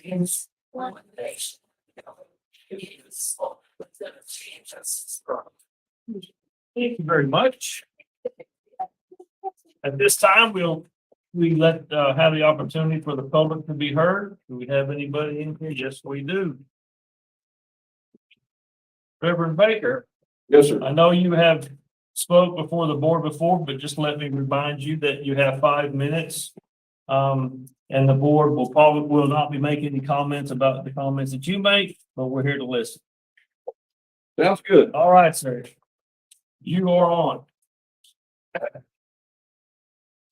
Thank you very much. At this time, we have the opportunity for the public to be heard. Do we have anybody in here? Yes, we do. Reverend Baker, Yes, sir. I know you have spoke before the board before, but just let me remind you that you have 5 minutes. And the board will not be making any comments about the comments that you make, but we're here to listen. Sounds good. All right, sir. You are on.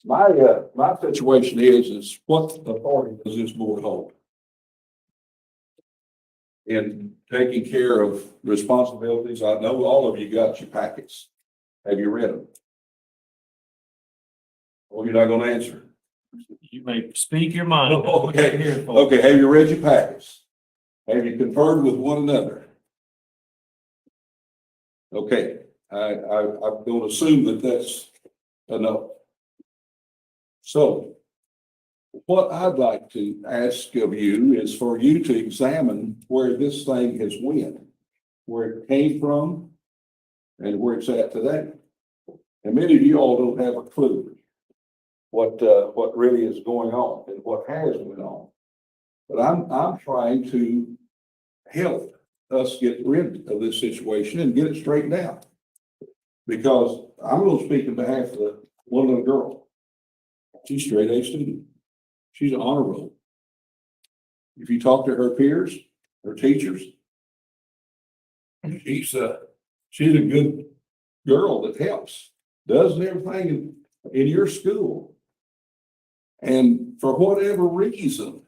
My situation is what authority does this board hold? In taking care of responsibilities, I know all of you got your packets. Have you read them? Well, you're not gonna answer. You may speak your mind. Okay. Okay, have you read your packets? Have you conferred with one another? Okay, I'm going to assume that that's enough. So what I'd like to ask of you is for you to examine where this thing has went, where it came from, and where it's at today. And many of you all don't have a clue what really is going on and what has went on. But I'm trying to help us get rid of this situation and get it straightened out. Because I'm going to speak on behalf of the one little girl. She's a straight A student. She's an honor roll. If you talk to her peers, her teachers, she's a good girl that helps, does everything in your school. And for whatever reason,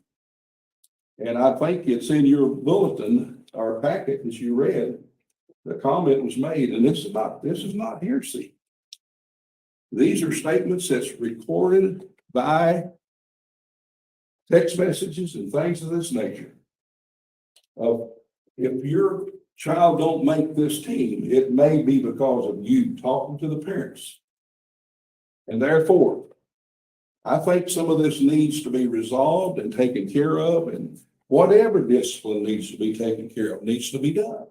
and I think it's in your bulletin or packet that you read, the comment was made, and this is not hearsay. These are statements that's recorded by text messages and things of this nature. If your child don't make this team, it may be because of you talking to the parents. And therefore, I think some of this needs to be resolved and taken care of, and whatever discipline needs to be taken care of needs to be done.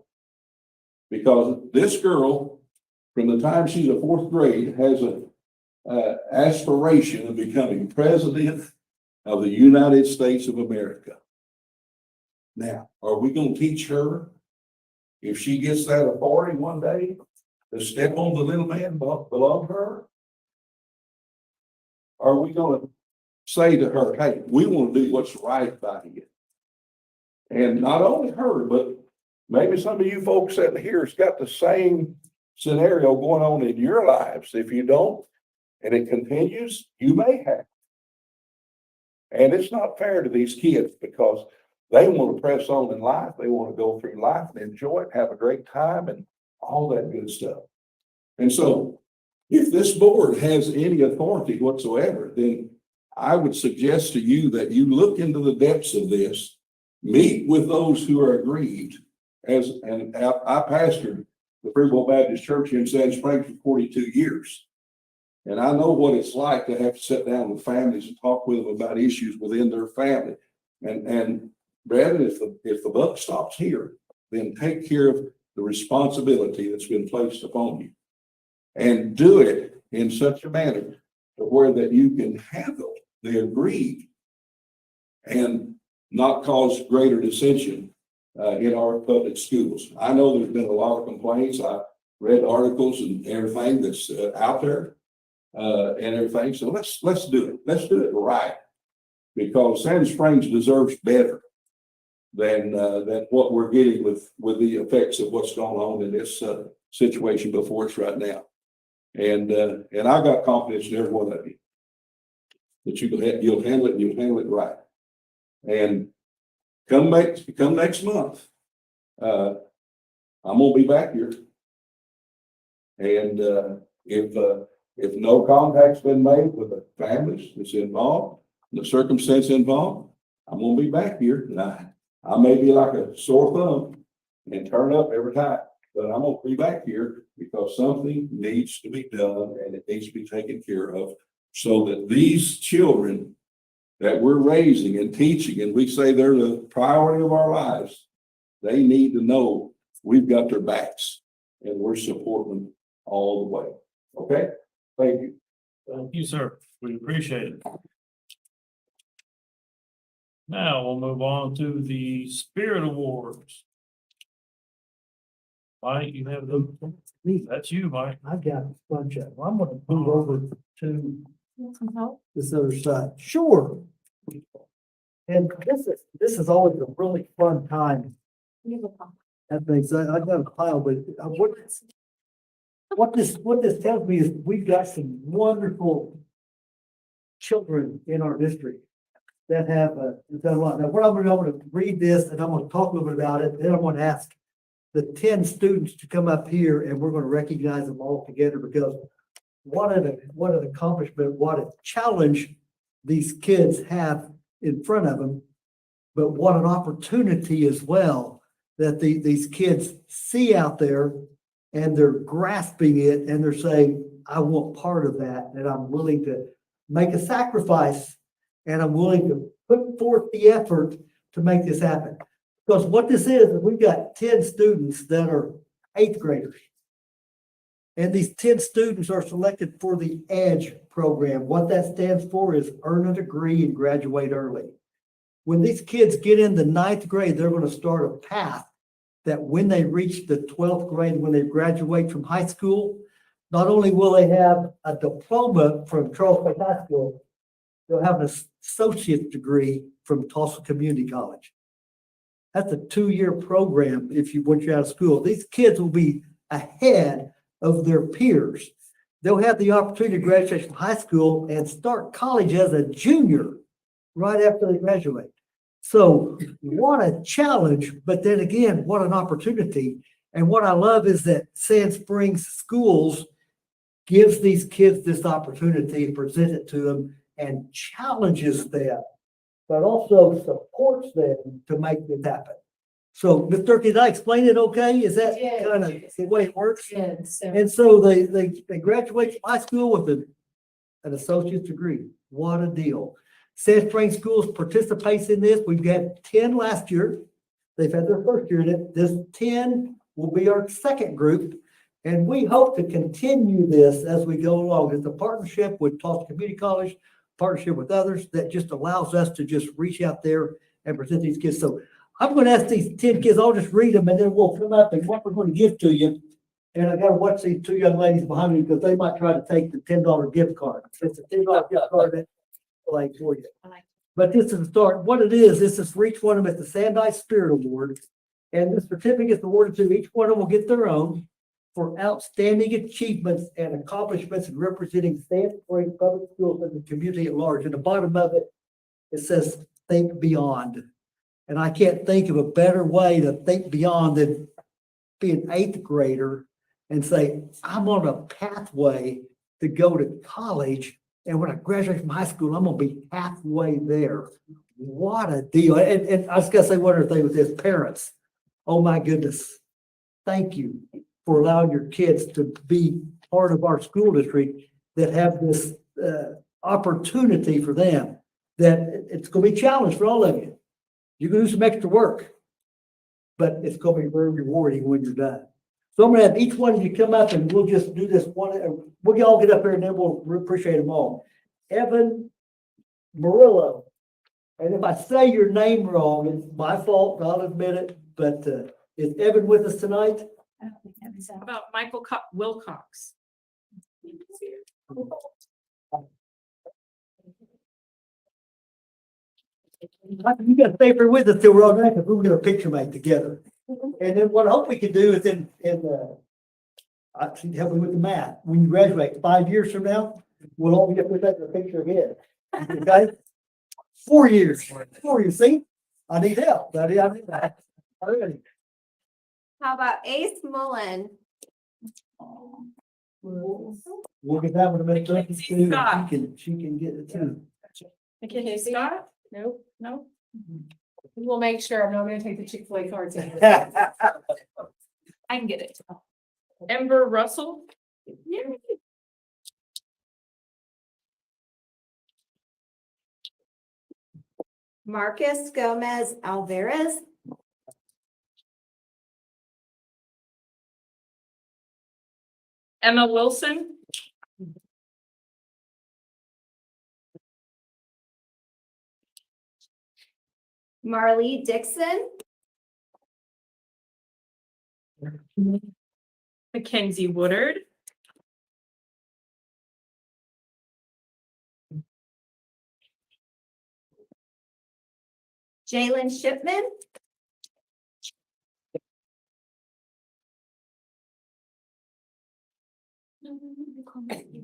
Because this girl, from the time she's a fourth grade, has an aspiration of becoming president of the United States of America. Now, are we going to teach her, if she gets that authority one day, to step on the little man below her? Are we going to say to her, hey, we want to do what's right by you? And not only her, but maybe some of you folks sitting here has got the same scenario going on in your lives. If you don't, and it continues, you may have. And it's not fair to these kids because they want to press on in life. They want to go through life and enjoy it, have a great time and all that good stuff. And so if this board has any authority whatsoever, then I would suggest to you that you look into the depths of this, meet with those who are aggrieved. And I pastored the Freehold Baptist Church in Sand Springs for 42 years. And I know what it's like to have to sit down with families and talk with them about issues within their family. And Brad, if the buck stops here, then take care of the responsibility that's been placed upon you. And do it in such a manner to where that you can handle the aggrieved and not cause greater dissension in our public schools. I know there's been a lot of complaints. I read articles and everything that's out there and everything. So let's do it. Let's do it right, because Sand Springs deserves better than what we're getting with the effects of what's going on in this situation before us right now. And I got confidence in every one of you that you'll handle it and you'll handle it right. And come next month, I'm gonna be back here. And if no contact's been made with the families that's involved, the circumstance involved, I'm gonna be back here. And I may be like a sore thumb and turn up every time, but I'm gonna be back here because something needs to be done and it needs to be taken care of so that these children that we're raising and teaching, and we say they're the priority of our lives, they need to know we've got their backs and we're supporting them all the way. Okay? Thank you. Thank you, sir. We appreciate it. Now we'll move on to the Spirit Awards. Mike, you have those? That's you, Mike. I've got a bunch of them. I'm gonna move over to this other side. Sure. And this is always a really fun time. I think so. I've got a pile, but what this tells me is we've got some wonderful children in our district that have done a lot. Now, what I'm gonna read this and I'm gonna talk a little bit about it. Then I'm gonna ask the 10 students to come up here and we're gonna recognize them all together because what an accomplishment, what a challenge these kids have in front of them, but what an opportunity as well that these kids see out there and they're grasping it and they're saying, I want part of that and I'm willing to make a sacrifice and I'm willing to put forth the effort to make this happen. Because what this is we've got 10 students that are 8th graders. And these 10 students are selected for the EDGE program. What that stands for is earn a degree and graduate early. When these kids get in the 9th grade, they're going to start a path that when they reach the 12th grade, when they graduate from high school, not only will they have a diploma from Charles Clay High School, they'll have an associate's degree from Tulsa Community College. That's a 2-year program once you're out of school. These kids will be ahead of their peers. They'll have the opportunity to graduate from high school and start college as a junior right after they graduate. So what a challenge, but then again, what an opportunity. And what I love is that Sand Springs Schools gives these kids this opportunity and presents it to them and challenges them, but also supports them to make this happen. So, Ms. Durkee, did I explain it okay? Is that kind of the way it works? And so they graduate from high school with an associate's degree. What a deal. Sand Springs Schools participates in this. We've got 10 last year. They've had their first year in it. This 10 will be our second group. And we hope to continue this as we go along. It's a partnership with Tulsa Community College, partnership with others that just allows us to just reach out there and present these kids. So I'm going to ask these 10 kids, I'll just read them and then we'll come up and what we're going to give to you. And I got to watch these 2 young ladies behind me because they might try to take the $10 gift card. It's a $10 gift card that like for you. But this is the start. What it is, this is for each one of them at the Sandai Spirit Award. And the certificate is awarded to each one of them will get their own for outstanding achievements and accomplishments in representing Sand Springs Public Schools and the community at large. At the bottom of it, it says, think beyond. And I can't think of a better way to think beyond than be an 8th grader and say, I'm on a pathway to go to college. And when I graduate from high school, I'm going to be halfway there. What a deal. And I was going to say one other thing with this, parents. Oh my goodness. Thank you for allowing your kids to be part of our school district that have this opportunity for them, that it's going to be a challenge for all of you. You're going to do some extra work, but it's going to be very rewarding when you're done. So I'm going to have each one of you come up and we'll just do this one. We'll all get up here and then we'll appreciate them all. Evan Murillo. And if I say your name wrong, it's my fault. I'll admit it. But is Evan with us tonight? How about Michael Wilcox? You got to stay here with us till we're all done because we're going to picture make together. And then what I hope we can do is help me with the math. When you graduate 5 years from now, we'll all be up with that in the picture again. Okay? 4 years. 4 years. See? I need help. I need that. Already. How about Ace Mullen? We'll get that one to make up. She can get it too. McKinney Scott? Nope, no. We'll make sure. I'm not gonna take the Chick-fil-A cards. I can get it. Ember Russell? Yeah. Marcus Gomez Alvarez, Emma Wilson. Marlee Dixon, Mackenzie Woodard. Jalen Shipman,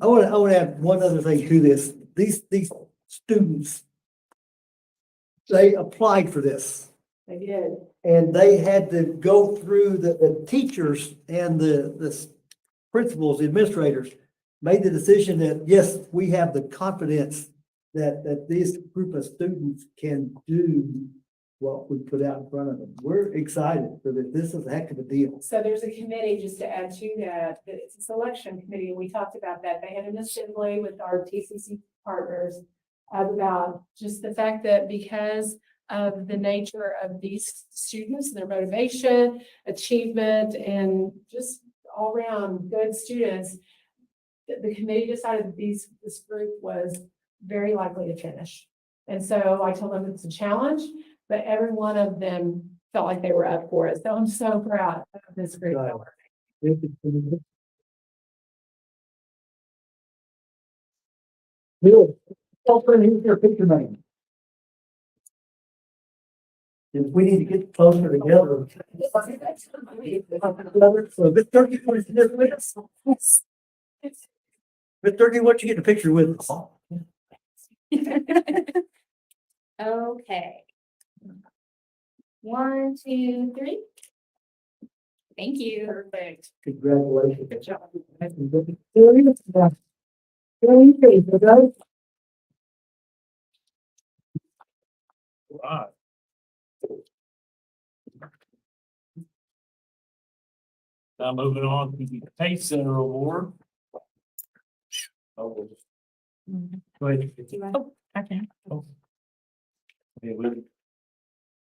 I want to add one other thing to this. These students, they applied for this. I did. And they had to go through the teachers and the principals, the administrators, made the decision that, yes, we have the confidence that this group of students can do what we put out in front of them. We're excited for this. This is a heck of a deal. So there's a committee, just to add to that, that it's a selection committee, and we talked about that. They had an assembly with our TCC partners about just the fact that because of the nature of these students, their motivation, achievement, and just all around good students, the committee decided that this group was very likely to finish. And so I told them it's a challenge, but every one of them felt like they were up for it. So I'm so proud of this group. Right. Bill, here's your picture name. If we need to get closer together. So Miss Turkey, what is this with us? Miss Turkey, what you get a picture with us? okay. 1, 2, 3. Thank you. Perfect. Congratulations. Good job. Right. Now moving on to the Pace Center Award. Oh, go ahead. Okay. Yeah, we-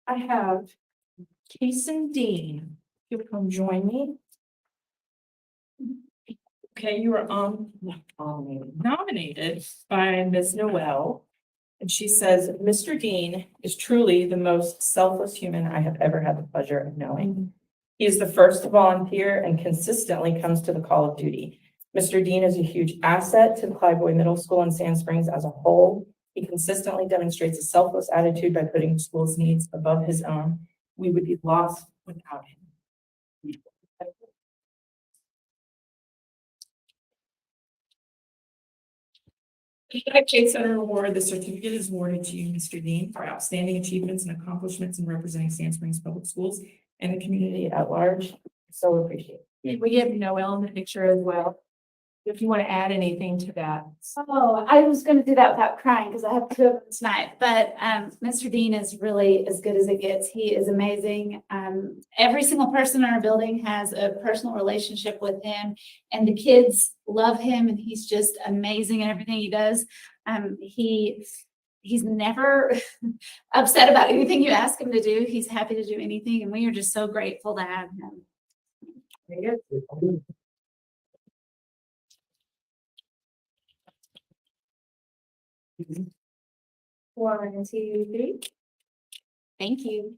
I have Kason Dean. You'll come join me. Okay, you are nominated by Ms. Noel. And she says, Mr. Dean is truly the most selfless human I have ever had the pleasure of knowing. He is the first to volunteer and consistently comes to the call of duty. Mr. Dean is a huge asset to Clyde Boyd Middle School and Sand Springs as a whole. He consistently demonstrates a selfless attitude by putting the school's needs above his own. We would be lost without him. The Pace Center Award, the certificate is awarded to you, Mr. Dean, for outstanding achievements and accomplishments in representing Sand Springs Public Schools and the community at large. So appreciate it. We have Noel in the picture as well. If you want to add anything to that. Oh, I was gonna do that without crying because I have 2 of them tonight, but Mr. Dean is really as good as it gets. He is amazing. Every single person in our building has a personal relationship with him, and the kids love him, and he's just amazing in everything he does. He's never upset about anything you ask him to do. He's happy to do anything, and we are just so grateful to have him. One, 2, 3. Thank you.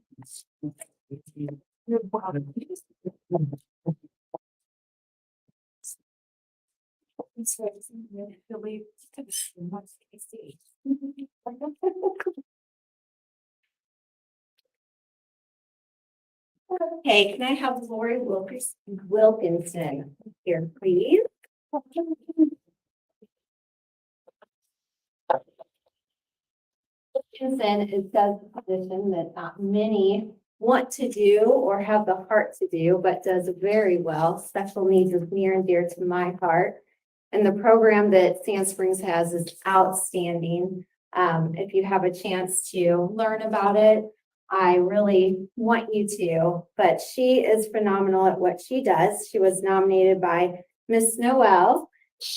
Okay, can I have Lori Wilkinson here, please? Wilkinson is a position that not many want to do or have the heart to do, but does very well. Special needs is near and dear to my heart. And the program that Sand Springs has is outstanding. If you have a chance to learn about it, I really want you to, but she is phenomenal at what she does. She was nominated by Miss Noel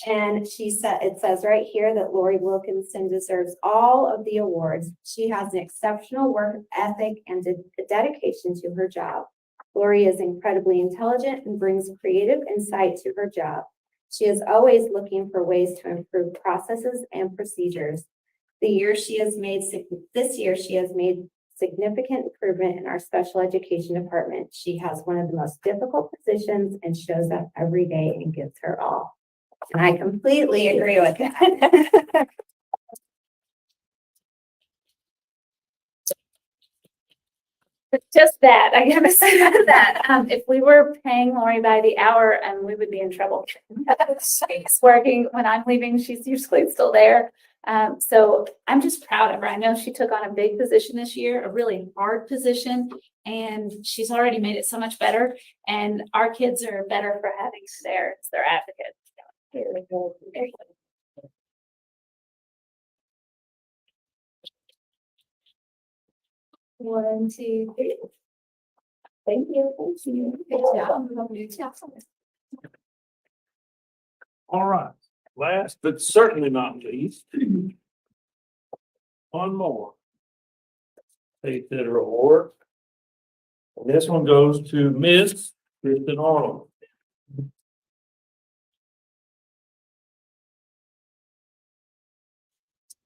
And she said, it says right here that Lori Wilkinson deserves all of the awards. She has an exceptional work ethic and a dedication to her job. Lori is incredibly intelligent and brings creative insight to her job. She is always looking for ways to improve processes and procedures. This year, she has made significant improvement in our special education department. She has one of the most difficult positions and shows up every day and gives her all. And I completely agree with that. Just that, I gotta say that, if we were paying Lori by the hour, we would be in trouble. She's working, when I'm leaving, she's usually still there. So I'm just proud of her. I know she took on a big position this year, a really hard position, and she's already made it so much better. And our kids are better for having her there as their advocate. One, two, three. Thank you. Thank you. Good job. All right, last but certainly not least. One more. State Theater Award. And this one goes to Miss Kristen Arnold.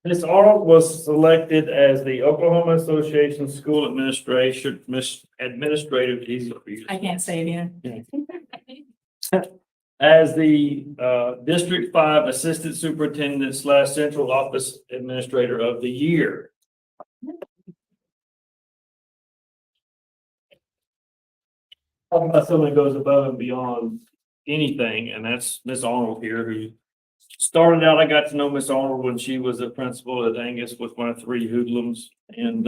Miss Arnold was selected as the Oklahoma Association School Administrative, easy for you. I can't say it either. As the District 5 Assistant Superintendent / Central Office Administrator of the Year. Talking about someone that goes above and beyond anything, and that's Miss Arnold here, who started out, I got to know Miss Arnold when she was a principal at Angus with my 3 hoodlums, and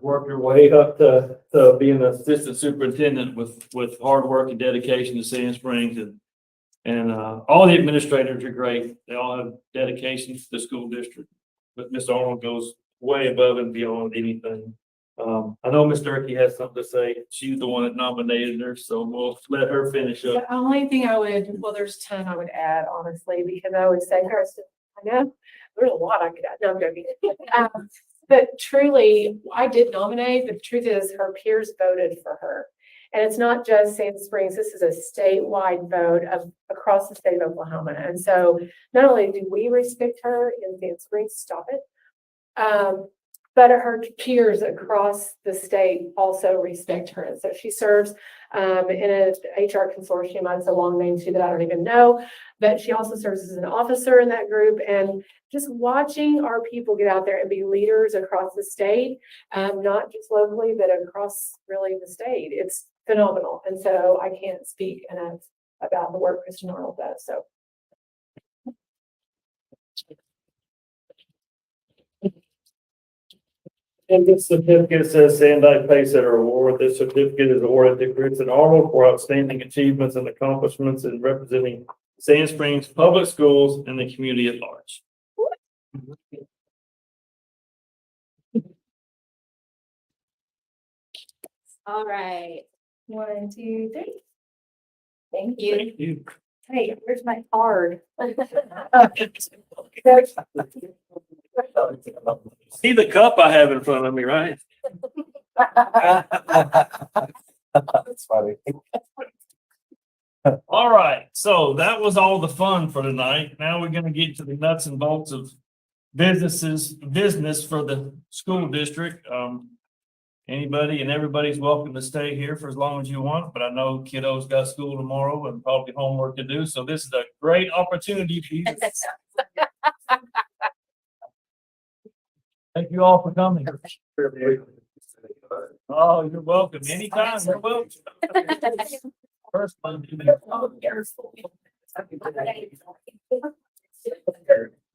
worked her way up to being an assistant superintendent with hard work and dedication to Sand Springs, and all the administrators are great. They all have dedication to the school district, but Miss Arnold goes way above and beyond anything. I know Miss Durkee has something to say. She's the one that nominated her, so we'll let her finish up. The only thing I would, well, there's 10 I would add, honestly, because I would say, Kirsten, I know, there's a lot I could add. No, I'm joking. But truly, I did nominate, but the truth is her peers voted for her. And it's not just Sand Springs, this is a statewide vote across the state of Oklahoma. And so not only do we respect her in Sand Springs, stop it. But her peers across the state also respect her. And so she serves in an HR consortium. That's a long name too that I don't even know. But she also serves as an officer in that group. And just watching our people get out there and be leaders across the state, not just locally, but across really the state. It's phenomenal. And so I can't speak enough about the work Kristen Arnold does. So. And this certificate says Sandite Paysetter Award. This certificate is awarded to Kristen Arnold for outstanding achievements and accomplishments in representing Sand Springs Public Schools and the community at large. All right. 1, 2, 3. Thank you. Thank you. Hey, where's my card? See the cup I have in front of me, right? That's funny. All right, so that was all the fun for tonight. Now we're gonna get to the nuts and bolts of business for the school district. Anybody and everybody's welcome to stay here for as long as you want, but I know kiddos got school tomorrow and probably homework to do, so this is a great opportunity for you. Thank you all for coming. Oh, you're welcome. Anytime, you're welcome. First one.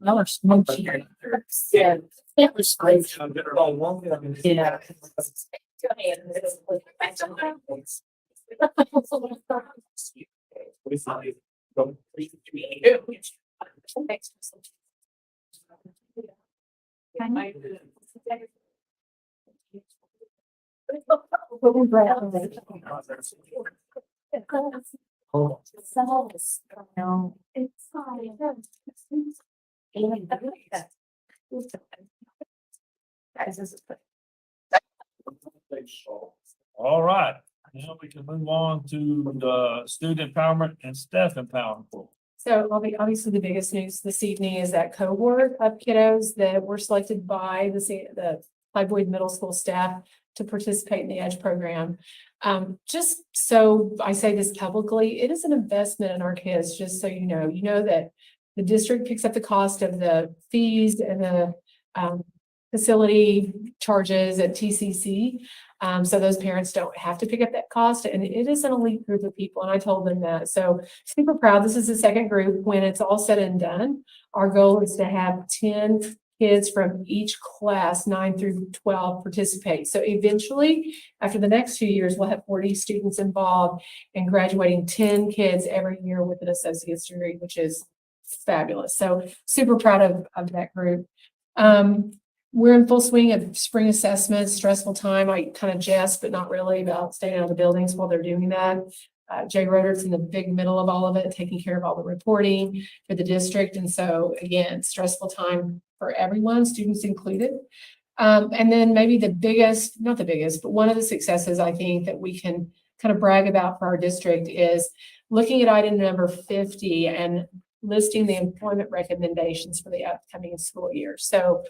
Another smoke here. Yeah. It was great. Yeah. It's All right, now we can move on to the student empowerment and staff empowerment. So obviously the biggest news this evening is that cohort of kiddos that were selected by the Clyde Boyd Middle School staff to participate in the EDGE program. Just so I say this publicly, it is an investment in our kids, just so you know that the district picks up the cost of the fees and the facility charges at TCC. So those parents don't have to pick up that cost, and it is an elite group of people, and I told them that. So super proud. This is the second group. When it's all said and done, our goal is to have 10 kids from each class, 9 through 12, participate. So eventually, after the next 2 years, we'll have 40 students involved and graduating 10 kids every year with an associate's degree, which is fabulous. So super proud of that group. We're in full swing of spring assessments, stressful time. I kind of jest, but not really, about staying out of the buildings while they're doing that. Jay Roder's in the big middle of all of it, taking care of all the reporting for the district. And so again, stressful time for everyone, students included. And then maybe not the biggest, but one of the successes I think that we can kind of brag about for our district is looking at item number 50 and listing the employment recommendations for the upcoming school year. So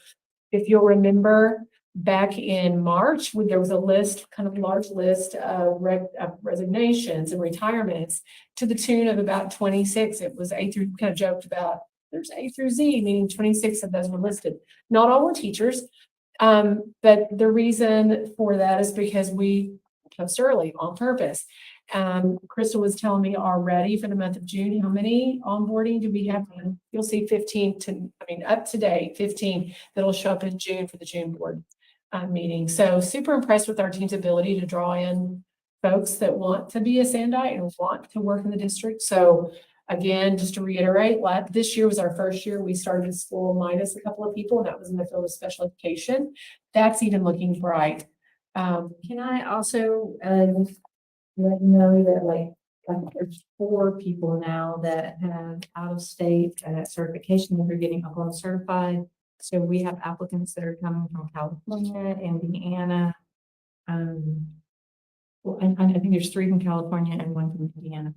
if you'll remember, back in March, when there was a list, kind of large list of resignations and retirements to the tune of about 26. It was A through, kind of joked about, there's A through Z, meaning 26 of those were listed. Not all were teachers, but the reason for that is because we post early on purpose. Crystal was telling me already for the month of June, how many onboarding do we have? You'll see 15 up to date, 15 that'll show up in June for the June board meeting. So super impressed with our team's ability to draw in folks that want to be a Sandite and want to work in the district. So again, just to reiterate, this year was our first year. We started school minus a couple of people, and that was in the field of special education. That's even looking bright. Can I also, let you know that like there's 4 people now that have out of state certification that are getting Oklahoma certified. So we have applicants that are coming from California, Indiana. Well, and I think there's 3 from California and 1 from Indiana.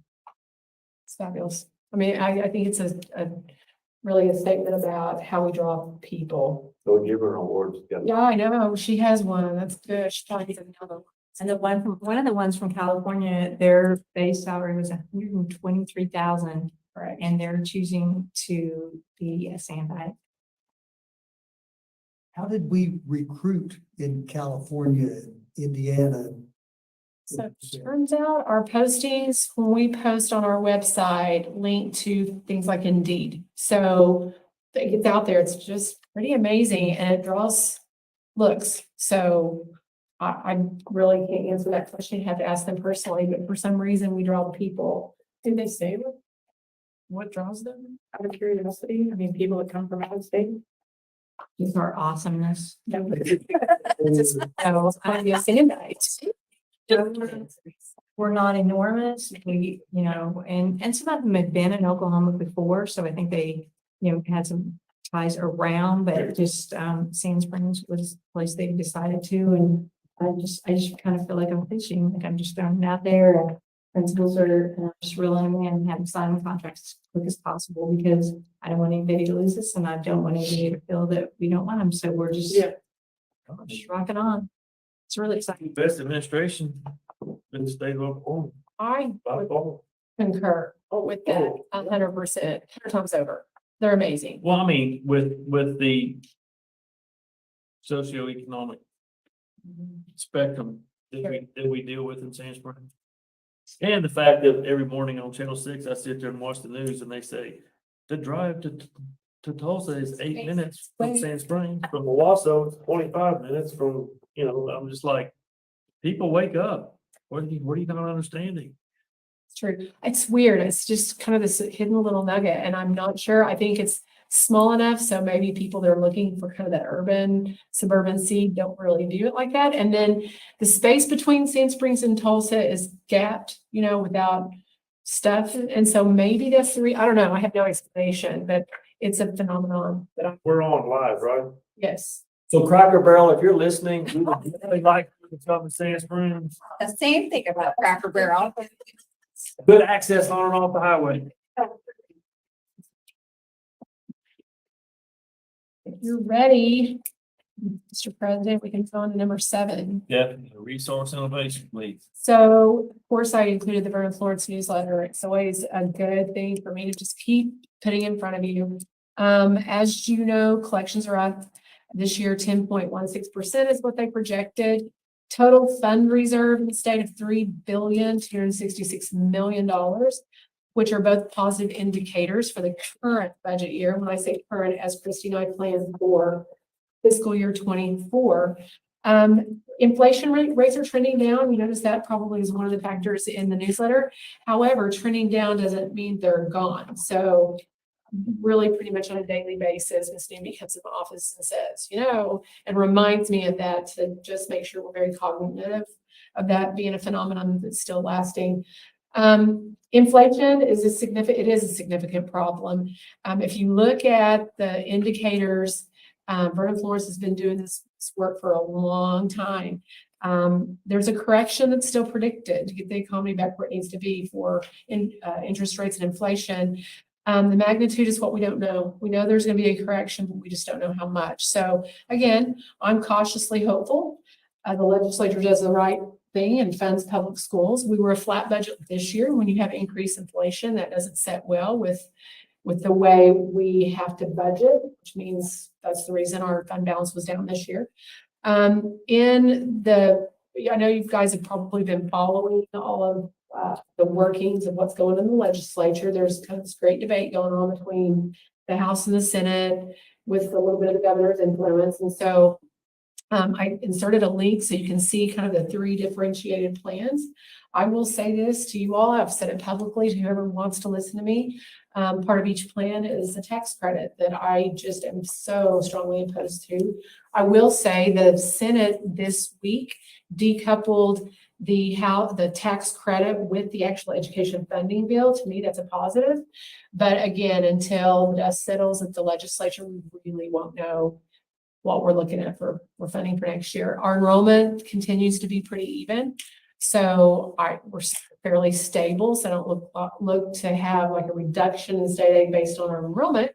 It's fabulous. I mean, I think it's really a statement about how we draw people. So give her awards. Yeah, I know. She has one. That's good. She probably needs another one. And one of the ones from California, their base salary was $123,000, Right. and they're choosing to be a Sandite. How did we recruit in California, Indiana? So it turns out our postings, when we post on our website, link to things like Indeed. So it gets out there. It's just pretty amazing, and it draws looks. So I really can't answer that question. You have to ask them personally, but for some reason we draw the people. Did they say what draws them? Out of curiosity, I mean, people that come from out of state. Just our awesomeness. So I'm a Sandite. We're not enormous. We, and some of them had been in Oklahoma before, so I think they, had some ties around, but just Sand Springs was the place they decided to, and I just kind of feel like I'm fishing, like I'm just throwing it out there. And principals are just reeling them in and having signing contracts as quick as possible, because I don't want anybody to lose this, and I don't want anybody to feel that we don't want them. So we're just rocking on. It's really exciting. Best administration in the state of Oklahoma. I By would far. concur with that 100%, 100 times over. They're amazing. Well, I mean, with the socioeconomic spectrum that we deal with in Sand Springs. And the fact that every morning on Channel 6, I sit there and watch the news and they say, the drive to Tulsa is 8 minutes from Sand Springs, from Owasso, it's 25 minutes from, I'm just like, people wake up. What are you not understanding? It's true. It's weird. It's just kind of this hidden little nugget, and I'm not sure. I think it's small enough, so maybe people that are looking for kind of that urban, suburban seed don't really view it like that. And then the space between Sand Springs and Tulsa is gapped, without stuff. And so maybe that's the I don't know. I have no explanation, but it's a phenomenon that I, We're on live, right? yes. So Cracker Barrel, if you're listening, we would really like you to come to Sand Springs. The same thing about Cracker Barrel. Good access on and off the highway. If you're ready, Mr. President, we can go on to number 7. Definitely, resource innovation, please. So, of course, I included the Vernon Florence newsletter. It's always a good thing for me to just keep putting in front of you. As you know, collections are up this year, 10.16% is what they projected. Total fund reserve in the state of $3,266,000,000, which are both positive indicators for the current budget year. When I say current, as Christy and I planned for fiscal year 24. Inflation rates are trending down. You notice that probably is one of the factors in the newsletter. However, trending down doesn't mean they're gone. So really pretty much on a daily basis, Ms. Newby comes in the office and says, and reminds me of that to just make sure we're very cognitive of that being a phenomenon that's still lasting. Inflation is a significant problem. If you look at the indicators, Vernon Florence has been doing this work for a long time. There's a correction that's still predicted to get the economy back where it needs to be for interest rates and inflation. The magnitude is what we don't know. We know there's going to be a correction, but we just don't know how much. So again, I'm cautiously hopeful. The legislature does the right thing and funds public schools. We were a flat budget this year. When you have increased inflation, that doesn't set well with the way we have to budget, which means that's the reason our fund balance was down this year. I know you guys have probably been following all of the workings of what's going on in the legislature. There's kind of this great debate going on between the House and the Senate with a little bit of the governor's influence. And so I inserted a link so you can see kind of the 3 differentiated plans. I will say this to you all. I've said it publicly to whoever wants to listen to me. Part of each plan is a tax credit that I just am so strongly opposed to. I will say the Senate this week decoupled the tax credit with the actual education funding bill. To me, that's a positive. But again, until the dust settles at the legislature, we really won't know what we're looking at for funding for next year. Our enrollment continues to be pretty even. So we're fairly stable. So I don't look to have like a reduction in state aid based on our enrollment.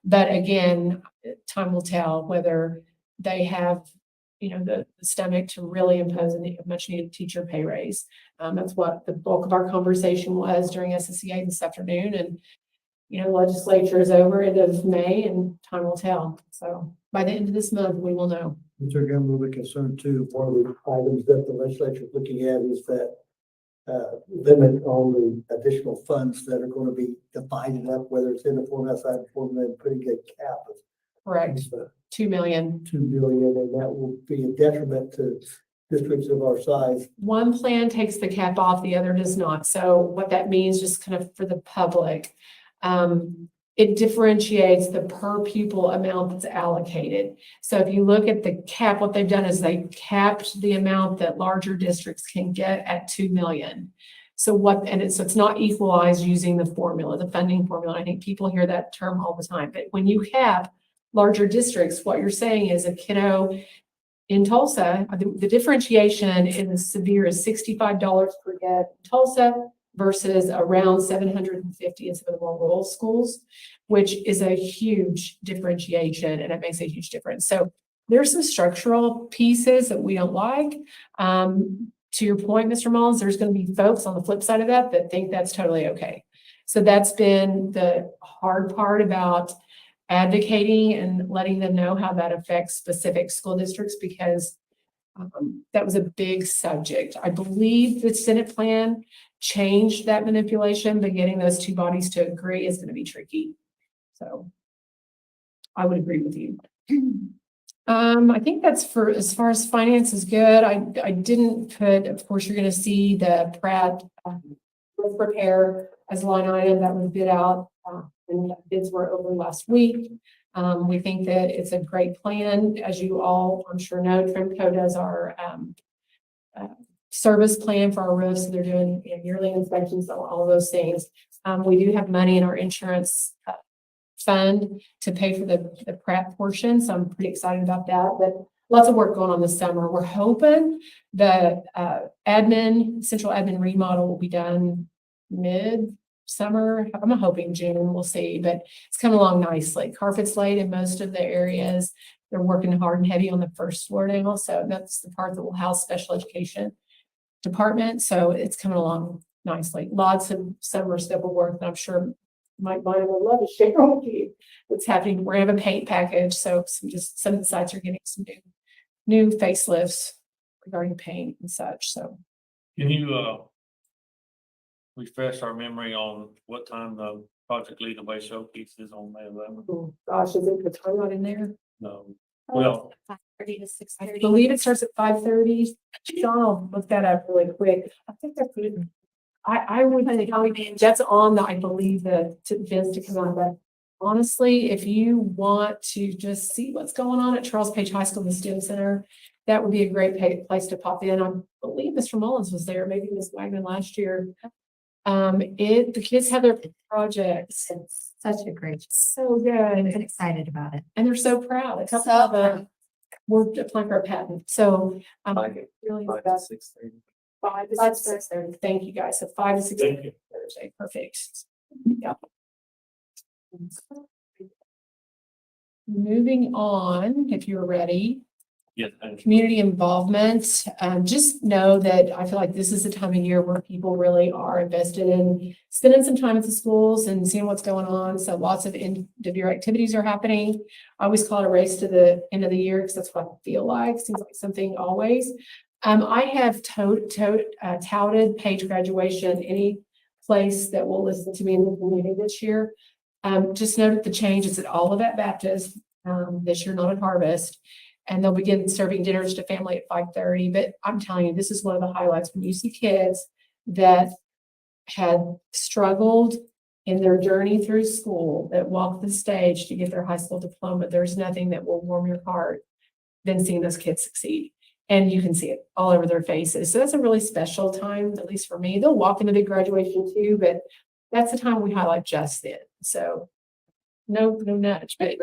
But again, time will tell whether they have, the stomach to really impose a much needed teacher pay raise. That's what the bulk of our conversation was during SSEA this afternoon. And, legislature is over end of May and time will tell. So by the end of this month, we will know. Mr. Governor, we're concerned too. One of the items that the legislature is looking at is that limit on the additional funds that are going to be divided up, whether it's in the formula, outside the formula, and putting a cap of Correct. 2 million. 2 billion, and that will be a detriment to districts of our size. One plan takes the cap off, the other does not. So what that means, just kind of for the public, it differentiates the per pupil amount that's allocated. So if you look at the cap, what they've done is they capped the amount that larger districts can get at 2 million. So it's not equalized using the formula, the funding formula. I think people hear that term all the time, but when you cap larger districts, what you're saying is a kiddo in Tulsa, the differentiation in the severe is $65 per get in Tulsa versus around $750 in some of the more rural schools, which is a huge differentiation, and it makes a huge difference. So there's some structural pieces that we don't like. To your point, Mr. Mullins, there's going to be folks on the flip side of that think that's totally okay. So that's been the hard part about advocating and letting them know how that affects specific school districts, because that was a big subject. I believe the Senate plan changed that manipulation, but getting those 2 bodies to agree is going to be tricky. So I would agree with you. I think that's for as far as finance is good. I didn't put, of course, you're going to see the Pratt roof repair as a line item that was bid out, and bids were over last week. We think that it's a great plan. As you all, I'm sure know, Trimco does our service plan for our roofs. They're doing yearly inspections, all those things. We do have money in our insurance fund to pay for the prep portion, so I'm pretty excited about that. But lots of work going on this summer. We're hoping the central admin remodel will be done mid-summer. I'm hoping June, we'll see, but it's coming along nicely. Carpet's laid in most of the areas. They're working hard and heavy on the first floor now, so that's the part that will house special education department. So it's coming along nicely. Lots of summer stuff will work, and I'm sure Mike Bynum would love to share with you what's happening. We're gonna have a paint package, so some of the sites are getting some new facelifts regarding paint and such. So Can you, refresh our memory on what time the Project Lead the Way showcase is on May 11th? oh gosh, is it the time not in there? No. Well, 5:30 to I 6:30. believe it starts at 5:30. John, I'll look that up really quick. I think that's good. I would tell you, that's on the, I believe, the bids to come on, but honestly, if you want to just see what's going on at Charles Page High School, the STEM Center, that would be a great place to pop in. I believe Mr. Mullins was there, maybe Ms. Wagner last year. The kids have their projects. It's such a great, So good. I'm excited about it. And they're so proud. A couple So of them were applying for a patent. So I'm really Five to about 6:30. 5 to 6:30. Thank you guys. So 5 to 6 Thank you. Thursday. Perfect. Yep. Moving on, if you're ready. yes, thank you. Community involvement, just know that I feel like this is the time of year where people really are invested in spending some time at the schools and seeing what's going on. So lots of end of year activities are happening. I always call it a race to the end of the year because that's what I feel like. Seems like something always. I have touted Page graduation, any place that will listen to me in the community this year. Just note the change is at Olivet Baptist, this year, not at Harvest. And they'll begin serving dinners to family at 5:30. But I'm telling you, this is one of the highlights when you see kids that had struggled in their journey through school, that walked the stage to get their high school diploma. There's nothing that will warm your heart than seeing those kids succeed. And you can see it all over their faces. So that's a really special time, at least for me. They'll walk into the graduation too, but that's the time we highlight just then. So no nudge, but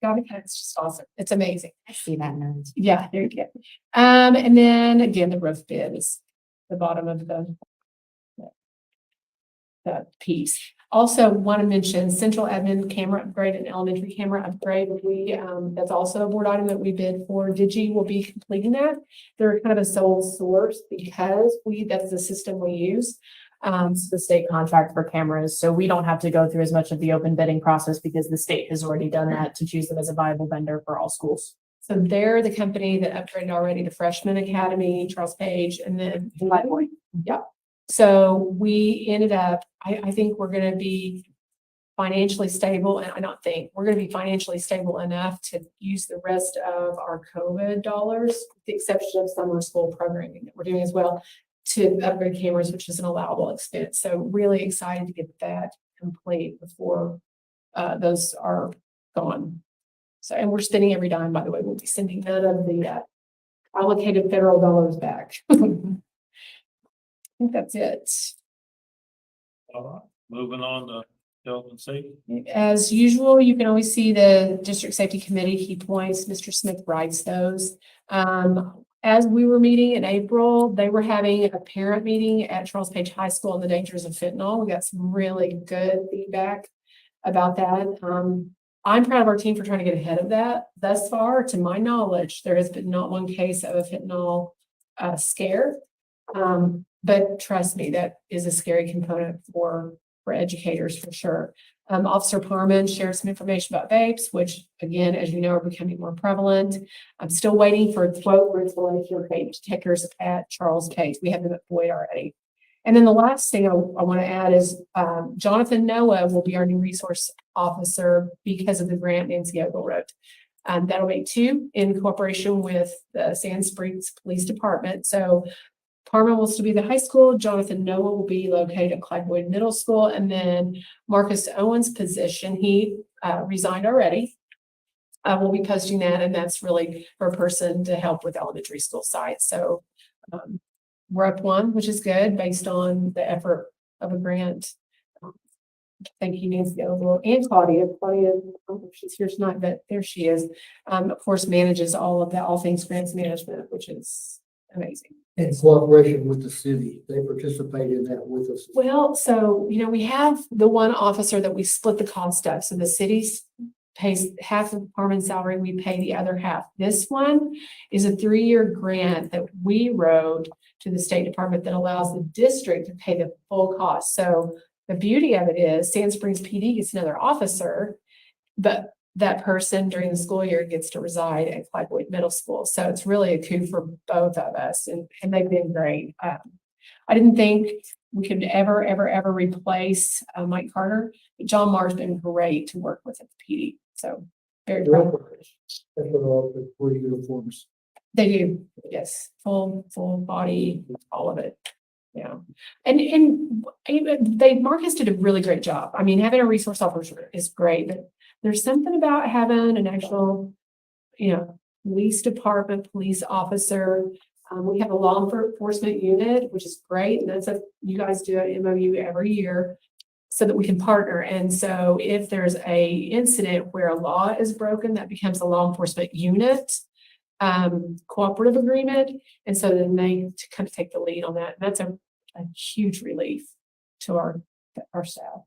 God, it's just awesome. It's amazing. I see that now. Yeah, there you go. And then again, the roof bid is the bottom of the piece. Also want to mention central admin camera upgrade and elementary camera upgrade. That's also a board item that we bid for. Digi will be completing that. They're kind of a sole source because that's the system we use. It's the state contract for cameras, so we don't have to go through as much of the open bidding process because the state has already done that to choose them as a viable vendor for all schools. So they're the company that upgraded already the Freshman Academy, Charles Page, and then LifePoint. Yep. So we ended up, I think we're going to be financially stable, and I don't think we're going to be financially stable enough to use the rest of our COVID dollars, with the exception of summer school programming that we're doing as well, to upgrade cameras, which is an allowable expense. So really excited to get that complete before those are gone. So, and we're spending every dime, by the way. We'll be sending none of the allocated federal dollars back. I think that's it. All right, moving on to health and safety. As usual, you can always see the district safety committee key points. Mr. Smith writes those. As we were meeting in April, they were having a parent meeting at Charles Page High School on the dangers of fentanyl. We got some really good feedback about that. I'm proud of our team for trying to get ahead of that. Thus far, to my knowledge, there has been not one case of a fentanyl scare. But trust me, that is a scary component for educators for sure. Officer Parman shared some information about vapes, which again, as you know, are becoming more prevalent. I'm still waiting for quote rental vape detectors at Charles Page. We have them at Boyd already. And then the last thing I want to add is Jonathan Noah will be our new resource officer because of the grant Nancy Ogle wrote. That'll be 2 in cooperation with the Sand Springs Police Department. So Parma will still be the high school. Jonathan Noah will be located at Clyde Boyd Middle School. And then Marcus Owens' position, he resigned already. We'll be posting that, and that's really for a person to help with elementary school sites. So we're up one, which is good based on the effort of a grant. Thank you, Nancy Ogle and Claudia. Claudia, I don't know if she's here tonight, but there she is. Of course, manages all of that, all things grants management, which is amazing. In cooperation with the city, they participate in that with us. Well, so, we have the one officer that we split the cost of. So the city pays half of Carmen's salary, we pay the other half. This one is a 3-year grant that we wrote to the State Department that allows the district to pay the full cost. So the beauty of it is Sand Springs PD gets another officer, but that person during the school year gets to reside at Clyde Boyd Middle School. So it's really a coup for both of us, and they've been great. I didn't think we could ever replace Mike Carter, but John Marr's been great to work with at the PD. So very proud. For uniforms. They do, yes, full body, all of it. Yeah. And Marcus did a really great job. I mean, having a resource officer is great, but there's something about having an actual, police department, police officer. We have a law enforcement unit, which is great. And you guys do an MOU every year so that we can partner. And so if there's a incident where a law is broken, that becomes a law enforcement unit, cooperative agreement. And so then they kind of take the lead on that. And that's a huge relief to our staff.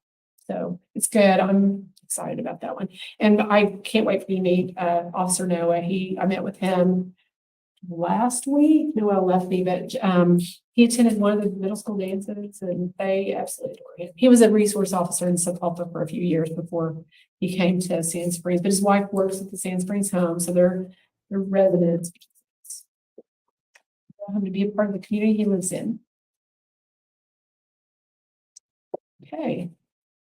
So it's good. I'm excited about that one. And I can't wait for you to meet Officer Noah. I met with him last week. Noah left me, but he attended one of the middle school dances and they absolutely adore him. He was a resource officer in Sapulpa for a few years before he came to Sand Springs, but his wife works at the Sand Springs home. So they're residents. Want him to be a part of the community he lives in. Okay.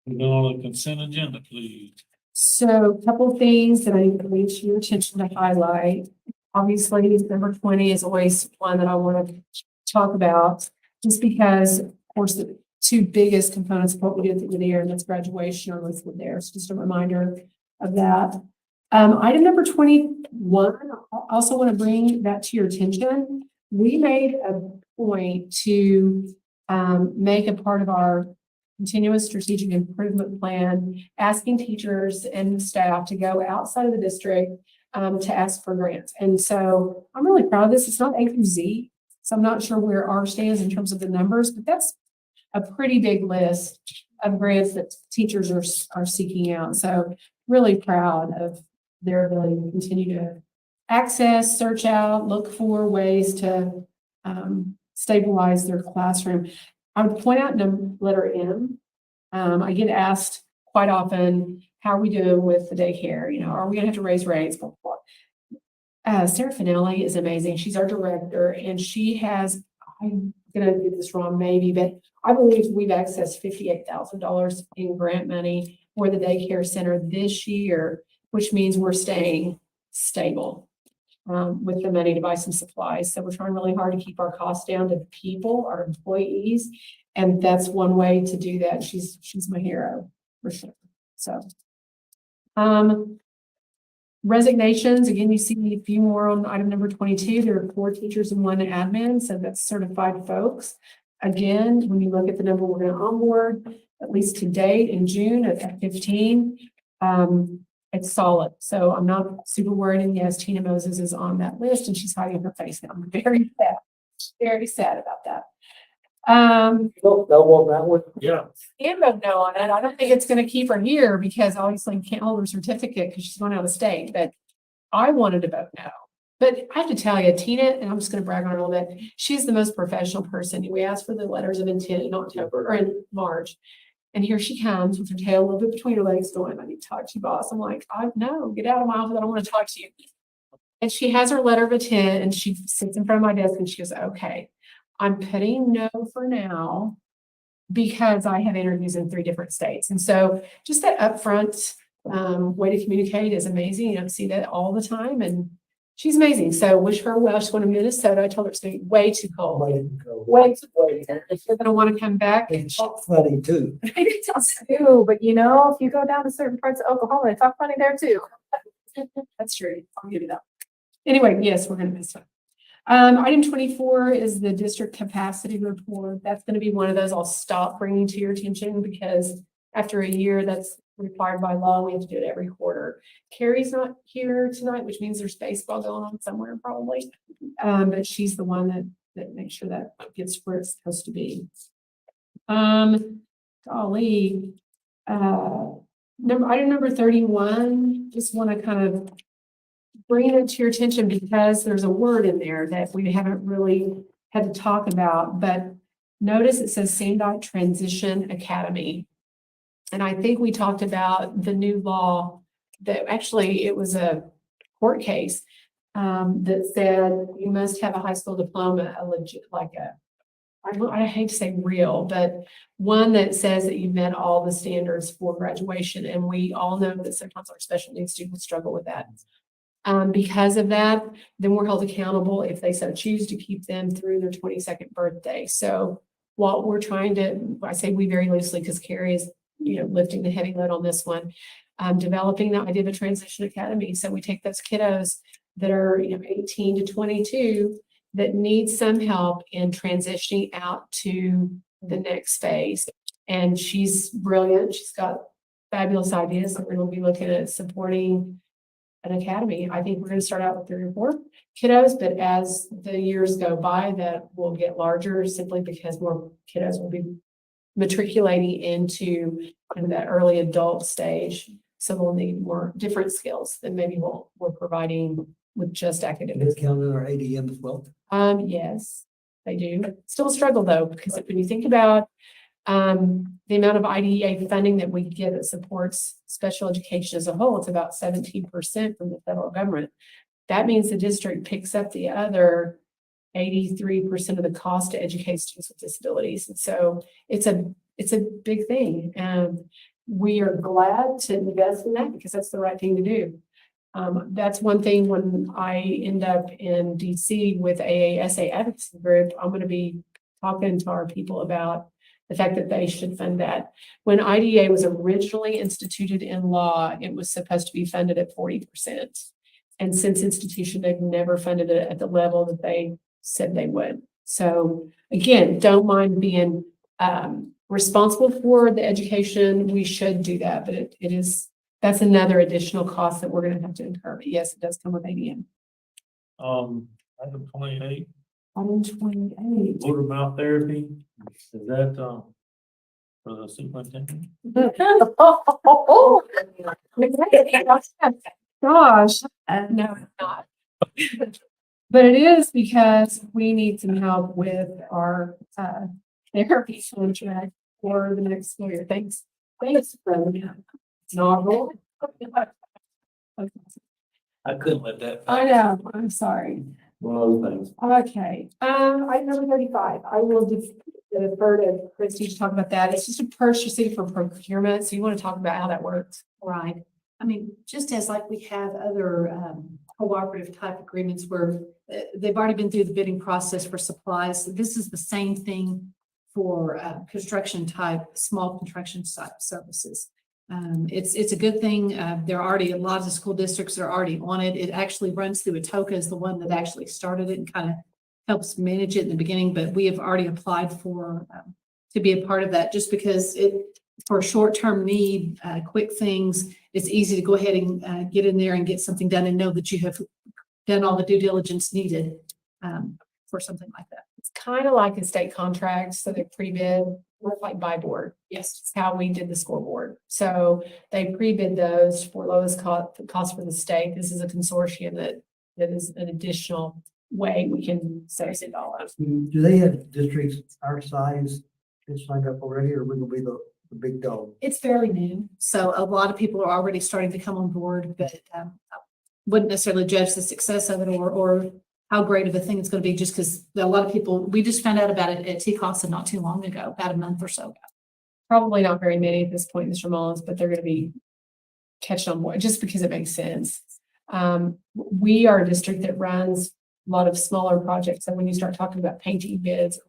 We're on the consent agenda, please. So a couple of things that I need to bring to your attention to highlight. Obviously, number 20 is always one that I want to talk about, just because, of course, the two biggest components of what we do at the end of the year, and that's graduation, are listed there. So just a reminder of that. Item number 21, I also want to bring that to your attention. We made a point to make a part of our continuous strategic improvement plan, asking teachers and staff to go outside of the district to ask for grants. And so I'm really proud of this. It's not A through Z, so I'm not sure where R stands in terms of the numbers, but that's a pretty big list of grants that teachers are seeking out. So really proud of their ability to continue to access, search out, look for ways to stabilize their classroom. I would point out letter M. I get asked quite often, how are we doing with the daycare? Are we gonna have to raise rates? Blah, blah, blah. Sarah Finelli is amazing. She's our director and she has, I'm gonna get this wrong maybe, but I believe we've accessed $58,000 in grant money for the daycare center this year, which means we're staying stable with the money to buy some supplies. So we're trying really hard to keep our costs down to the people, our employees. And that's one way to do that. She's my hero for sure. So, resignations, again, you see a few more on item number 22. There are 4 teachers and 1 admin. So that's certified folks. Again, when you look at the number we're going to onboard, at least to date in June at 15, it's solid. So I'm not super worried. And yes, Tina Moses is on that list and she's hiding her face now. I'm very sad about that. That one. Yeah. And vote no on it. I don't think it's going to keep her here because obviously you can't hold her certificate because she's going out of state, but I wanted to vote no. But I have to tell you, Tina, and I'm just going to brag on her a little bit, she's the most professional person. We asked for the letters of intent in October or in March. And here she comes with her tail a little bit between her legs going, I need to talk to you, boss. I'm like, no, get out of my office. I don't want to talk to you. And she has her letter of intent and she sits in front of my desk and she goes, okay, I'm putting no for now because I have interviews in 3 different states. And so just that upfront way to communicate is amazing. You don't see that all the time. And she's amazing. So wish her well. She's going to Minnesota. I told her it's going to be way too cold. Way too cold. If you're going to want to come back. And talk funny too. It does too, but if you go down to certain parts of Oklahoma, they talk funny there too. That's true. I'll give you that. Anyway, yes, we're going to miss her. Item 24 is the district capacity report. That's going to be one of those I'll stop bringing to your attention because after a year, that's required by law. We have to do it every quarter. Carrie's not here tonight, which means there's baseball going on somewhere probably. But she's the one that makes sure that gets where it's supposed to be. Golly, item number 31, just want to kind of bring it to your attention because there's a word in there that we haven't really had to talk about, but notice it says Sandot Transition Academy. And I think we talked about the new law that actually it was a court case that said you must have a high school diploma, a legit, like a, I hate to say real, but one that says that you've met all the standards for graduation. And we all know that sometimes our special needs students struggle with that. Because of that, then we're held accountable if they so choose to keep them through their 22nd birthday. So what we're trying to, I say we very loosely because Carrie is, lifting the heavy load on this one, developing the idea of a transition academy. So we take those kiddos that are, 18 to 22 that need some help in transitioning out to the next phase. And she's brilliant. She's got fabulous ideas. So we're going to be looking at supporting an academy. I think we're going to start out with 3 or 4 kiddos, but as the years go by, that will get larger simply because more kiddos will be matriculating into kind of that early adult stage. So we'll need more different skills than maybe we're providing with just academics. It's counted in our ADM as well. Yes, they do. Still a struggle though, because when you think about the amount of IDEA funding that we get that supports special education as a whole, it's about 17% from the federal government. That means the district picks up the other 83% of the cost to educate students with disabilities. And so it's a big thing. And we are glad to invest in that because that's the right thing to do. That's one thing when I end up in DC with AASA advocacy group, I'm going to be talking to our people about the fact that they should fund that. When IDEA was originally instituted in law, it was supposed to be funded at 40%. And since institution, they've never funded it at the level that they said they would. So again, don't mind being responsible for the education. We should do that, but that's another additional cost that we're going to have to incur. But yes, it does come with ADM. Item 28, Item 28. motor mouth therapy. Is that, for the superintendent? Gosh, no, it's not. But it is because we need some help with our therapy contract for the next school year. Thanks, Brendan. Novel. I couldn't let that. I know, I'm sorry. One of those things. Okay, item number 35, I will defer to Christie to talk about that. It's just a purchasing for procurement. So you want to talk about how that works? Right. I mean, just as like we have other cooperative type agreements where they've already been through the bidding process for supplies. This is the same thing for construction type, small construction type services. It's a good thing. There are already a lot of the school districts are already on it. It actually runs through Atoka is the one that actually started it and kind of helps manage it in the beginning, but we have already applied for to be a part of that just because for a short-term need, quick things, it's easy to go ahead and get in there and get something done and know that you have done all the due diligence needed for something like that. It's kind of like a state contract. So they pre-bid, like buy board. Yes. It's how we did the scoreboard. So they pre-bid those for lowest cost for the state. This is a consortium that is an additional way we can save it all out. Do they have districts our size that signed up already, or will be the big dog? It's fairly new. So a lot of people are already starting to come on board, but I wouldn't necessarily judge the success of it or how great of a thing it's going to be just because a lot of people, we just found out about it at TCOSA not too long ago, about a month or so ago. Probably not very many at this point, Mr. Mullins, but they're going to be catching on board just because it makes sense. We are a district that runs a lot of smaller projects. And when you start talking about painting bids or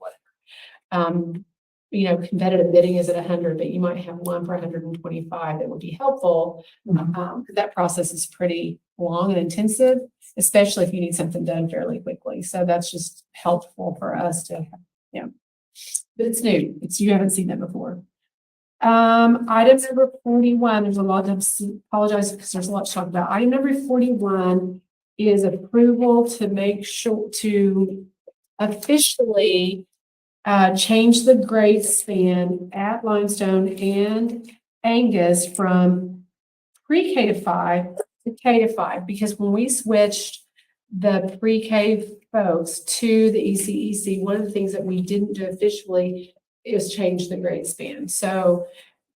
whatever, competitive bidding is at 100, but you might have one for 125 that would be helpful. That process is pretty long and intensive, especially if you need something done fairly quickly. So that's just helpful for us to, but it's new. You haven't seen that before. Item number 41, there's a lot of, apologize because there's a lot to talk about. Item number 41 is approval to make sure to officially change the grade span at Limestone and Angus from pre-K to 5 to K to 5, because when we switched the pre-K folks to the ECEC, one of the things that we didn't do officially is change the grade span. So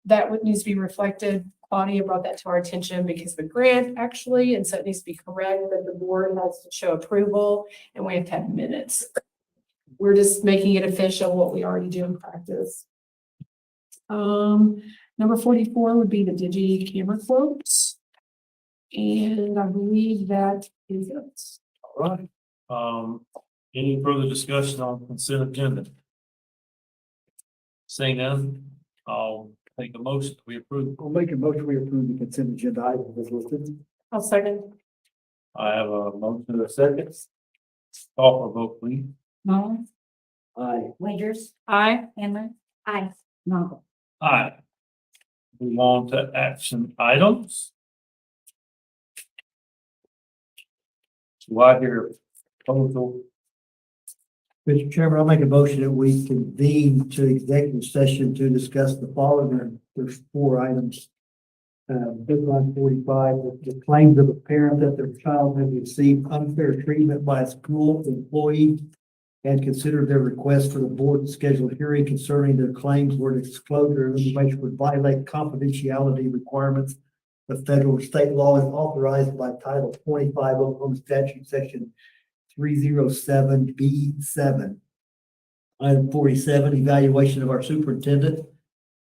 that would needs to be reflected. Claudia brought that to our attention because the grant actually, and so it needs to be correct, that the board has to show approval and we have to have minutes. We're just making it official what we already do in practice. Number 44 would be the Digi camera quotes. And I believe that is it. All right. Any further discussion on consent agenda? Seeing none, I'll take a motion. We approve. I'll make a motion, we approve the consent agenda items as listed. I'll second. I have a motion and a second. Call for a vote, please. Mullins, Aye. Wagers, Aye. Henry, Aye. Monaco. Aye. Move on to action items. Do I hear proposal? Mr. Chairman, I'll make a motion that we convene to executive session to discuss the following. There's 4 items. Line 45, the claims of a parent that their child has received unfair treatment by a school employee and consider their request for the board to schedule a hearing concerning their claims where disclosure of information would violate confidentiality requirements of federal or state law as authorized by Title 25 Oklahoma Statute Section 307B7. Item 47, evaluation of our superintendent.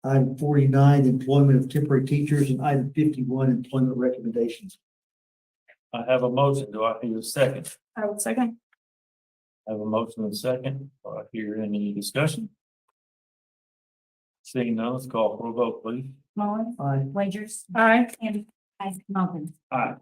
Item 49, employment of temporary teachers, and item 51, employment recommendations. I have a motion. Do I hear a second? I will second. I have a motion and a second. Do I hear any discussion? Seeing none, let's call for a vote, please. Mullins, Aye. Wagers, Aye. Henry, Monaco. Aye.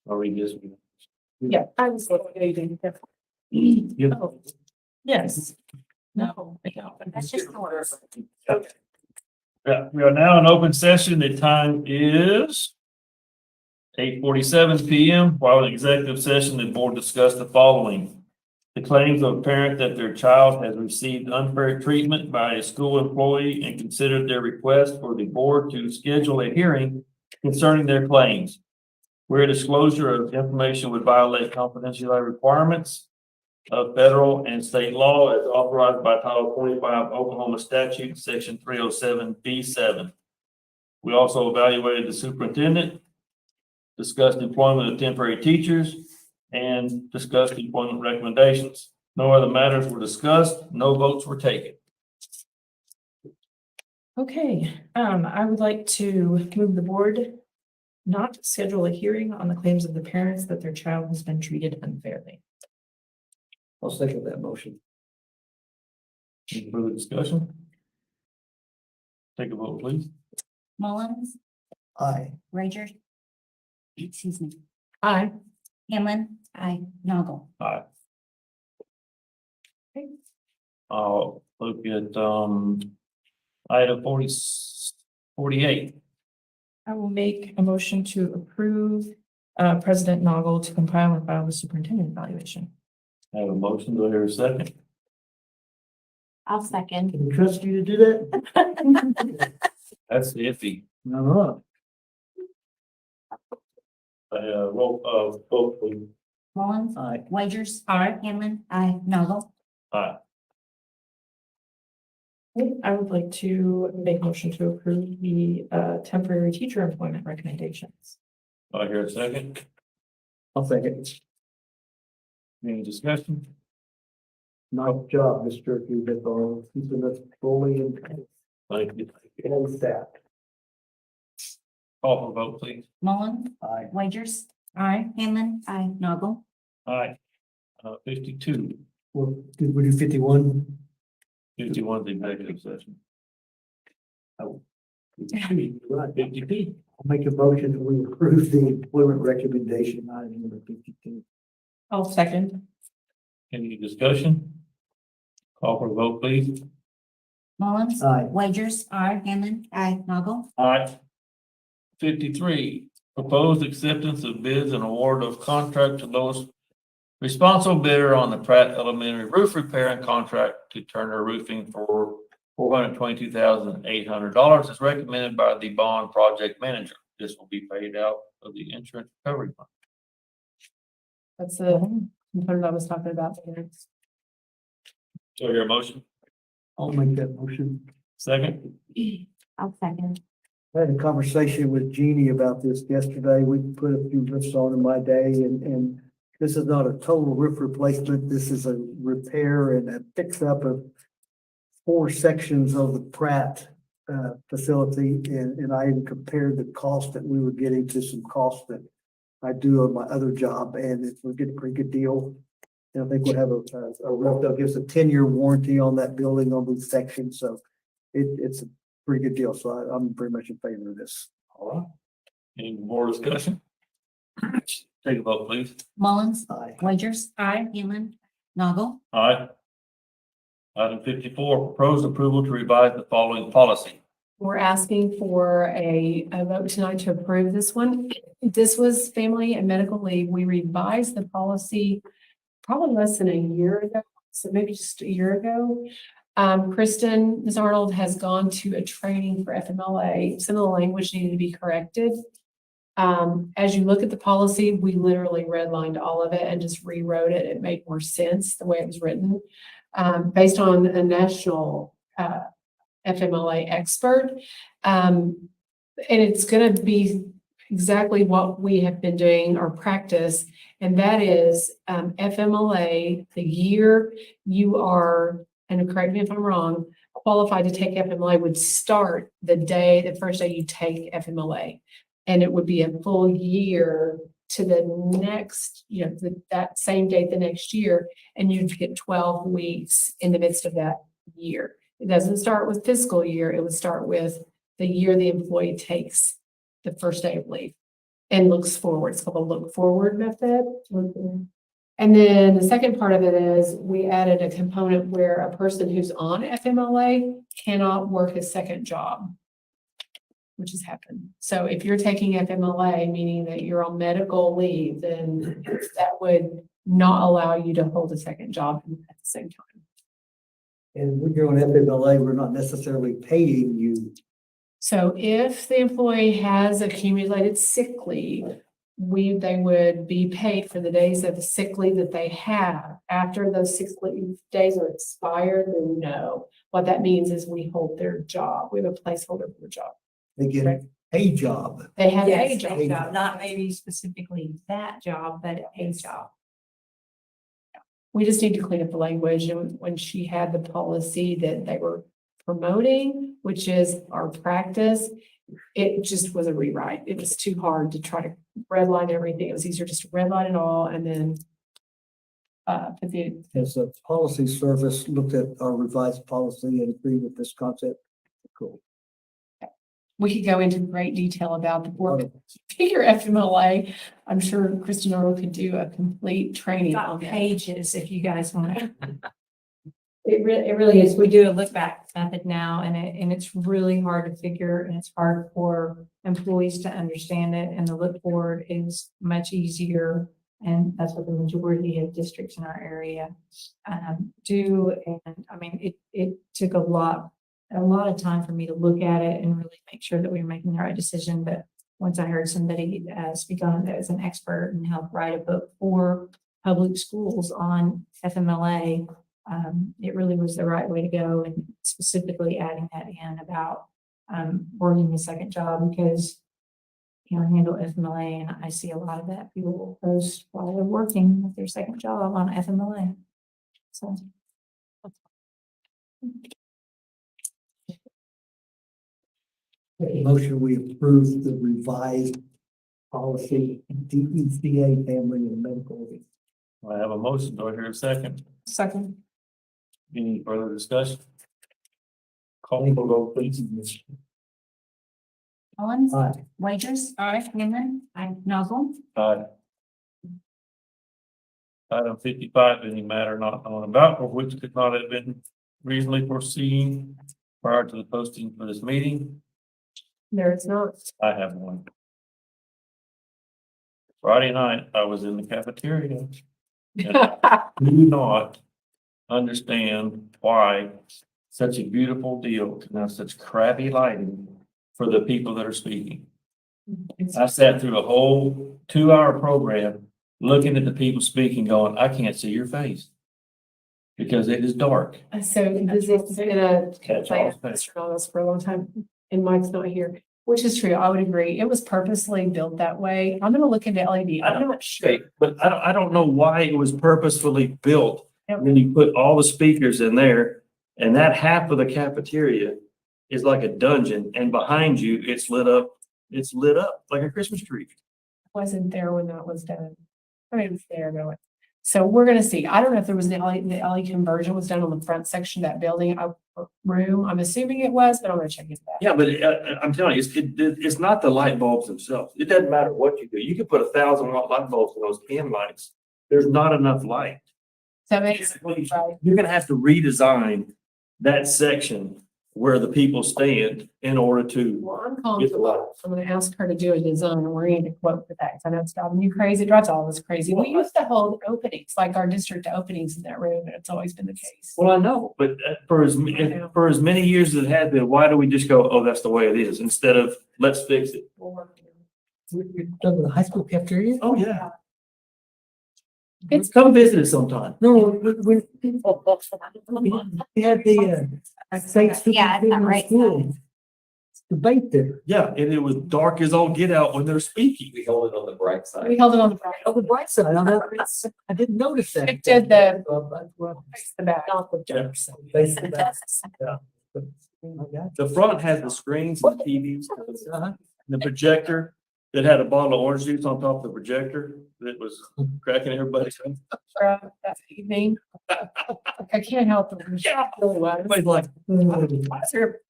Are we just? Yeah, I was looking. You Oh, yes. No, I don't. That's just orders. Yeah, we are now in open session. The time is 8:47 PM. While in executive session, the board discussed the following. The claims of a parent that their child has received unfair treatment by a school employee and considered their request for the board to schedule a hearing concerning their claims. Where disclosure of information would violate confidentiality requirements of federal and state law as authorized by Title 25 Oklahoma Statute, Section 307B7. We also evaluated the superintendent, discussed employment of temporary teachers, and discussed employment recommendations. No other matters were discussed. No votes were taken. Okay, I would like to move the board not to schedule a hearing on the claims of the parents that their child has been treated unfairly. I'll second that motion. Any further discussion? Take a vote, please. Mullins, Aye. Rager. Excuse me, Aye. Hanlon, I, Noggle. Aye. I'll look at, item 48. I will make a motion to approve President Noggle to compile and file the superintendent evaluation. I have a motion. Do I hear a second? I'll second. Can we trust you to do that? That's iffy. No. Vote, please. Mullins, Aye. Wagers, Aye. Hanlon, I, Noggle. Aye. I would like to make a motion to approve the temporary teacher employment recommendations. Do I hear a second? I'll second. Any discussion? Nice job, Mr. Hubert, keeping us fully in Thank you. staff. Call for vote, please. Mullins, Aye. Wagers, Aye. Hanlon, I, Noggle. Aye. 52, Well, did we do 51? 51 is the executive session. Oh. Right. 52. I'll make a motion that we approve the employment recommendation item number 52. I'll second. Any discussion? Call for vote, please. Mullins, Aye. Wagers, Hanlon, I, Noggle. Aye. 53, proposed acceptance of bids and award of contract to lowest responsible bidder on the Pratt Elementary roof repair and contract to Turner Roofing for $422,800 as recommended by the bond project manager. This will be paid out of the insurance recovery fund. That's the component I was talking about. So your motion, I'll make that motion. second? I'll second. I had a conversation with Jeannie about this yesterday. We put a few roofs on in my day and this is not a total roof replacement. This is a repair and a fix up of 4 sections of the Pratt facility. And I even compared the cost that we were getting to some costs that I do on my other job, and we're getting a pretty good deal. And I think we'll have a roof that gives a 10-year warranty on that building on these sections. So it's a pretty good deal. So I'm pretty much in favor of this. All right. Any more discussion? Take a vote, please. Mullins, Aye. Wagers, Aye. Hanlon, Noggle. Aye. Item 54, proposed approval to revise the following policy. We're asking for a vote tonight to approve this one. This was family and medical leave. We revised the policy probably less than a year ago, so maybe just a year ago. Kristen, Ms. Arnold has gone to a training for FMLA. Some of the language needed to be corrected. As you look at the policy, we literally redlined all of it and just rewrote it. It made more sense the way it was written, based on a national FMLA expert. And it's going to be exactly what we have been doing our practice. And that is FMLA, the year you are, and correct me if I'm wrong, qualified to take FMLA would start the first day you take FMLA. And it would be a full year to the next, that same date the next year, and you'd get 12 weeks in the midst of that year. It doesn't start with fiscal year. It would start with the year the employee takes the first day of leave and looks forward. It's called a look forward method. And then the second part of it is we added a component where a person who's on FMLA cannot work a second job, which has happened. So if you're taking FMLA, meaning that you're on medical leave, then that would not allow you to hold a second job at the same time. And when you're on FMLA, we're not necessarily paying you. So if the employee has accumulated sick leave, they would be paid for the days of the sick leave that they have. After those sick leave days are expired, then no. What that means is we hold their job. We have a placeholder for the job. They get a job. They have a Yes, job. a job, not maybe specifically that job, but a job. We just need to clean up the language. And when she had the policy that they were promoting, which is our practice, it just was a rewrite. It was too hard to try to redline everything. It was easier just to redline it all and then put the, Has the policy service looked at our revised policy and agree with this concept? Cool. we could go into great detail about the board figure FMLA. I'm sure Kristen Earl could do a complete training Got on that. pages if you guys want to. It really is. We do a look back method now and it's really hard to figure and it's hard for employees to understand it. And the look forward is much easier. And that's what the majority of districts in our area do. And I mean, it took a lot of time for me to look at it and really make sure that we were making the right decision. But once I heard somebody speak on it as an expert and help write a book for public schools on FMLA, it really was the right way to go, and specifically adding that in about working a second job because, you know, I handle FMLA and I see a lot of that people post while they're working with their second job on FMLA. So. Motion, we approve the revised policy, DECA family and medical leave. I have a motion. Do I hear a second? Second. Any further discussion? Call for vote, please. Mullins, Aye. Wagers, Hanlon, Nozzle, Aye. Item 55, any matter not known about or which could not have been reasonably foreseen prior to the posting for this meeting. There it's not. I have one. Friday night, I was in the cafeteria. And I do not understand why such a beautiful deal can have such crappy lighting for the people that are speaking. I sat through a whole 2-hour program looking at the people speaking going, I can't see your face. Because it is dark. So this has been a Catch plan all space. for us for a long time, and Mike's not here, which is true. I would agree. It was purposely built that way. I'm gonna look into LED. I'm not sure. Okay, but I don't know why it was purposefully built. Yep. When you put all the speakers in there and that half of the cafeteria is like a dungeon and behind you, it's lit up like a Christmas tree. Wasn't there when that was done. I mean, it was there, no. So we're gonna see. I don't know if there was the LED conversion was done on the front section of that building room. I'm assuming it was, but I'm gonna check into that. Yeah, but I'm telling you, it's not the light bulbs themselves. It doesn't matter what you do. You could put 1,000-watt light bulbs in those can lights. There's not enough light. So basically, right. You're gonna have to redesign that section where the people stand in order to Well, I'm calling get the light. I'm gonna ask her to do a design and we're gonna quote for that. 'Cause I know it's driving you crazy. It drives all of us crazy. We used to hold openings, like our district openings in that room, and it's always been the case. Well, I know, but for as many years as it had been, why do we just go, oh, that's the way it is, instead of let's fix it? You're done with the high school cafeteria? Oh, yeah. Come visit us sometime. No, we had the, state Yeah, it's not superintendent of right schools debate there. Yeah, and it was dark as all get out when they're speaking. We hold it on the bright side. We held it on the front. On the bright side, I didn't notice that. It did the Well, back. basically, The front has the screens and the TVs, Uh-huh. the projector. that had a bottle of orange juice on top of the projector that was cracking everybody's up. That evening. I can't help it. It really was. Everybody's like, why is there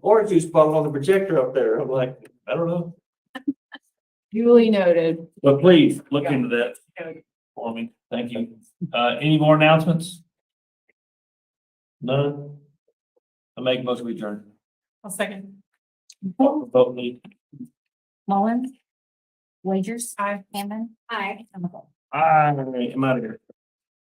orange juice bottle on the projector up there? I'm like, I don't know. Duly noted. But please look into that for me. Thank you. Any more announcements? None? I make most of adjourn. I'll second. Vote me. Mullins. Wagers. Aye. Hammond. Hi. Chemical. I'm out of here.